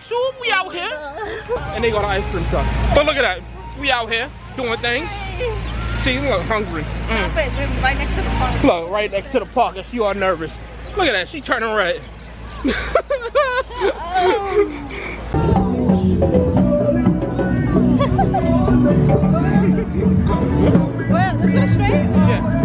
attitude. We out here. And they got an ice cream truck. But look at that. We out here doing things. See, look, hungry. Stop it. We're right next to the park. Look, right next to the park. If you are nervous. Look at that. She turning red. Well, let's go straight. Yeah.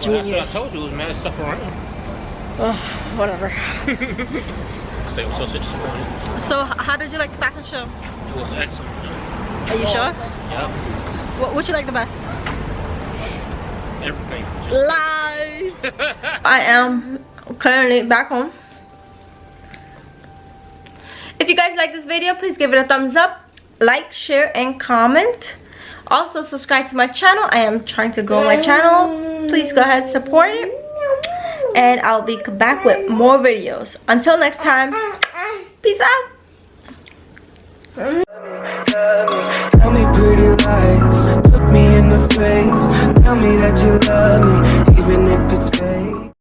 Junior. That's what I told you, it was mad stuff around. Whatever. They were so disappointed. So, how did you like the fashion show? It was excellent. Are you sure? Yeah. What you like the best? Everything. Lies! I am currently back home. If you guys like this video, please give it a thumbs up, like, share, and comment. Also, subscribe to my channel. I am trying to grow my channel. Please go ahead, support it. And I'll be back with more videos. Until next time, peace out. Tell me pretty lies, look me in the face. Tell me that you love me.